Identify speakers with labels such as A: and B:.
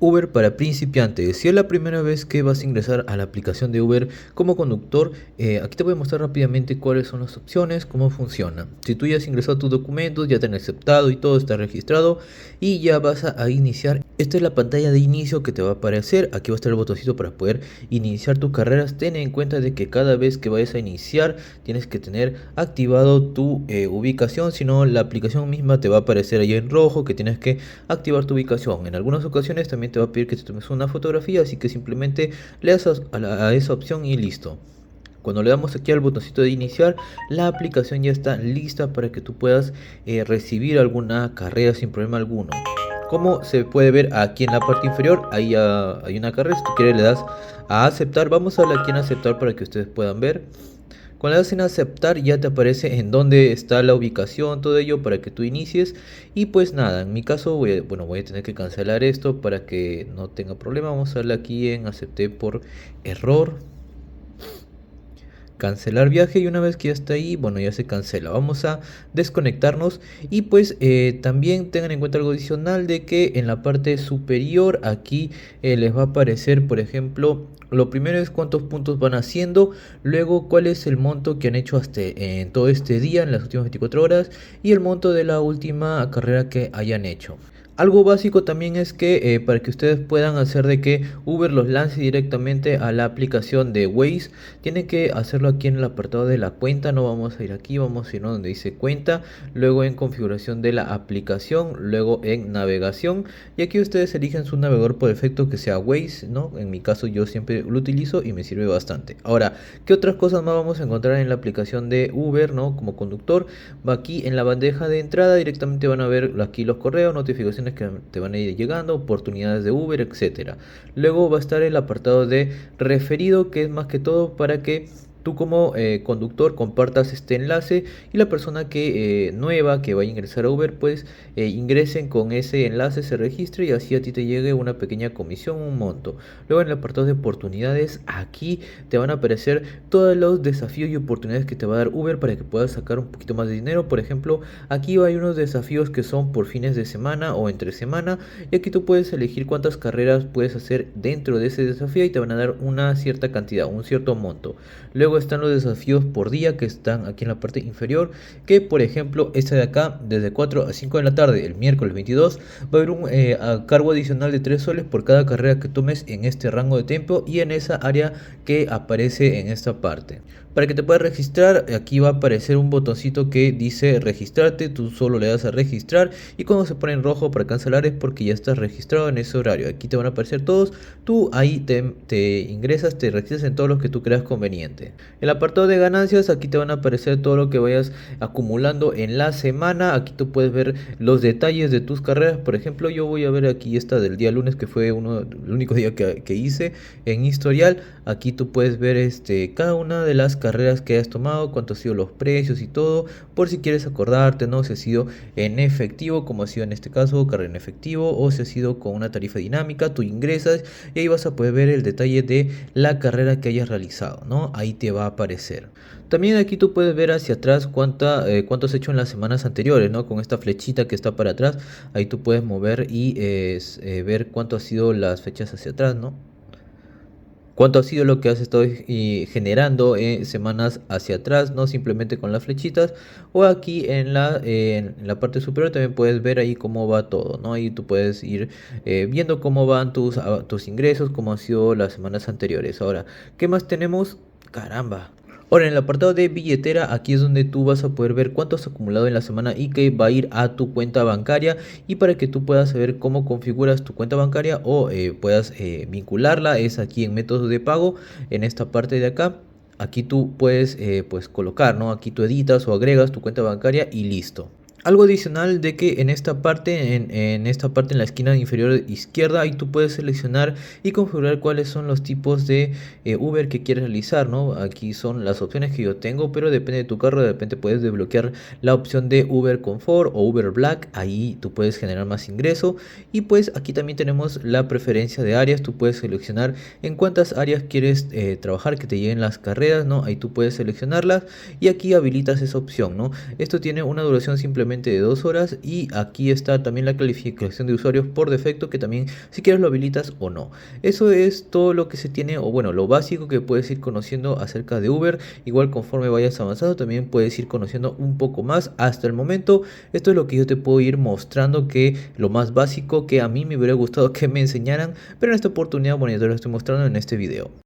A: Uber para principiantes. Si es la primera vez que vas a ingresar a la aplicación de Uber como conductor, aquí te voy a mostrar rápidamente cuáles son las opciones, cómo funciona. Si tú ya has ingresado tus documentos, ya te han aceptado y todo está registrado y ya vas a iniciar. Esta es la pantalla de inicio que te va a aparecer. Aquí va a estar el botoncito para poder iniciar tus carreras. Ten en cuenta de que cada vez que vayas a iniciar tienes que tener activado tu ubicación, si no la aplicación misma te va a aparecer ahí en rojo que tienes que activar tu ubicación. En algunas ocasiones también te va a pedir que te tomes una fotografía, así que simplemente le das a esa opción y listo. Cuando le damos aquí al botoncito de iniciar, la aplicación ya está lista para que tú puedas recibir alguna carrera sin problema alguno. Como se puede ver aquí en la parte inferior, ahí hay una carrera. Si tú quieres le das a aceptar. Vamos a darle aquí en aceptar para que ustedes puedan ver. Cuando le das en aceptar ya te aparece en dónde está la ubicación, todo ello para que tú inicies. Y pues nada, en mi caso voy a tener que cancelar esto para que no tenga problema. Vamos a darle aquí en acepté por error, cancelar viaje, y una vez que ya está ahí, bueno, ya se cancela. Vamos a desconectarnos y pues también tengan en cuenta algo adicional, de que en la parte superior aquí les va a aparecer, por ejemplo, lo primero es cuántos puntos van haciendo, luego cuál es el monto que han hecho hasta en todo este día, en las últimas 24 horas, y el monto de la última carrera que hayan hecho. Algo básico también es que para que ustedes puedan hacer de que Uber los lance directamente a la aplicación de Waze, tienen que hacerlo aquí en el apartado de la cuenta. No vamos a ir aquí, vamos a ir donde dice cuenta, luego en configuración de la aplicación, luego en navegación, y aquí ustedes eligen su navegador por defecto que sea Waze, ¿no? En mi caso yo siempre lo utilizo y me sirve bastante. Ahora, ¿qué otras cosas más vamos a encontrar en la aplicación de Uber, ¿no? Como conductor, va aquí en la bandeja de entrada, directamente van a ver aquí los correos, notificaciones que te van a ir llegando, oportunidades de Uber, etcétera. Luego va a estar el apartado de referido, que es más que todo para que tú como conductor compartas este enlace y la persona que nueva que vaya a ingresar a Uber pues ingresen con ese enlace, se registre y así a ti te llegue una pequeña comisión, un monto. Luego en el apartado de oportunidades, aquí te van a aparecer todos los desafíos y oportunidades que te va a dar Uber para que puedas sacar un poquito más de dinero. Por ejemplo, aquí hay unos desafíos que son por fines de semana o entre semana, y aquí tú puedes elegir cuántas carreras puedes hacer dentro de ese desafío y te van a dar una cierta cantidad, un cierto monto. Luego están los desafíos por día, que están aquí en la parte inferior, que por ejemplo este de acá, desde 4 a 5 de la tarde el miércoles 22, va a haber un cargo adicional de 3 soles por cada carrera que tomes en este rango de tiempo y en esa área que aparece en esta parte. Para que te puedas registrar, aquí va a aparecer un botoncito que dice registrarte. Tú solo le das a registrar y cuando se pone en rojo para cancelar es porque ya estás registrado en ese horario. Aquí te van a aparecer todos, tú ahí te ingresas, te registras en todos los que tú creas conveniente. El apartado de ganancias, aquí te van a aparecer todo lo que vayas acumulando en la semana. Aquí tú puedes ver los detalles de tus carreras. Por ejemplo, yo voy a ver aquí esta del día lunes, que fue el único día que hice en historial. Aquí tú puedes ver cada una de las carreras que hayas tomado, cuántos han sido los precios y todo, por si quieres acordarte, ¿no? Si ha sido en efectivo, como ha sido en este caso, carrera en efectivo, o si ha sido con una tarifa dinámica, tú ingresas y ahí vas a poder ver el detalle de la carrera que hayas realizado, ¿no? Ahí te va a aparecer. También aquí tú puedes ver hacia atrás cuánto has hecho en las semanas anteriores, ¿no? Con esta flechita que está para atrás, ahí tú puedes mover y ver cuánto ha sido las fechas hacia atrás, ¿no? Cuánto ha sido lo que has estado generando semanas hacia atrás, no simplemente con las flechitas. O aquí en la parte superior también puedes ver ahí cómo va todo, ¿no? Ahí tú puedes ir viendo cómo van tus ingresos, cómo han sido las semanas anteriores. Ahora, ¿qué más tenemos? Caramba. Ahora, en el apartado de billetera, aquí es donde tú vas a poder ver cuánto has acumulado en la semana y que va a ir a tu cuenta bancaria. Y para que tú puedas saber cómo configuras tu cuenta bancaria o puedas vincularla, es aquí en métodos de pago, en esta parte de acá. Aquí tú puedes pues colocar, ¿no? Aquí tú editas o agregas tu cuenta bancaria y listo. Algo adicional de que en esta parte, en la esquina inferior izquierda, ahí tú puedes seleccionar y configurar cuáles son los tipos de Uber que quieres realizar, ¿no? Aquí son las opciones que yo tengo, pero depende de tu carro. De repente puedes desbloquear la opción de Uber Comfort o Uber Black, ahí tú puedes generar más ingreso. Y pues aquí también tenemos la preferencia de áreas. Tú puedes seleccionar en cuántas áreas quieres trabajar, que te lleguen las carreras, ¿no? Ahí tú puedes seleccionarlas y aquí habilitas esa opción, ¿no? Esto tiene una duración simplemente solamente de 2 horas, y aquí está también la calificación de usuarios por defecto, que también si quieres lo habilitas o no. Eso es todo lo que se tiene, o bueno, lo básico que puedes ir conociendo acerca de Uber. Igual conforme vayas avanzando también puedes ir conociendo un poco más. Hasta el momento esto es lo que yo te puedo ir mostrando, que lo más básico que a mí me hubiera gustado que me enseñaran, pero en esta oportunidad, bueno, yo te lo estoy mostrando en este video.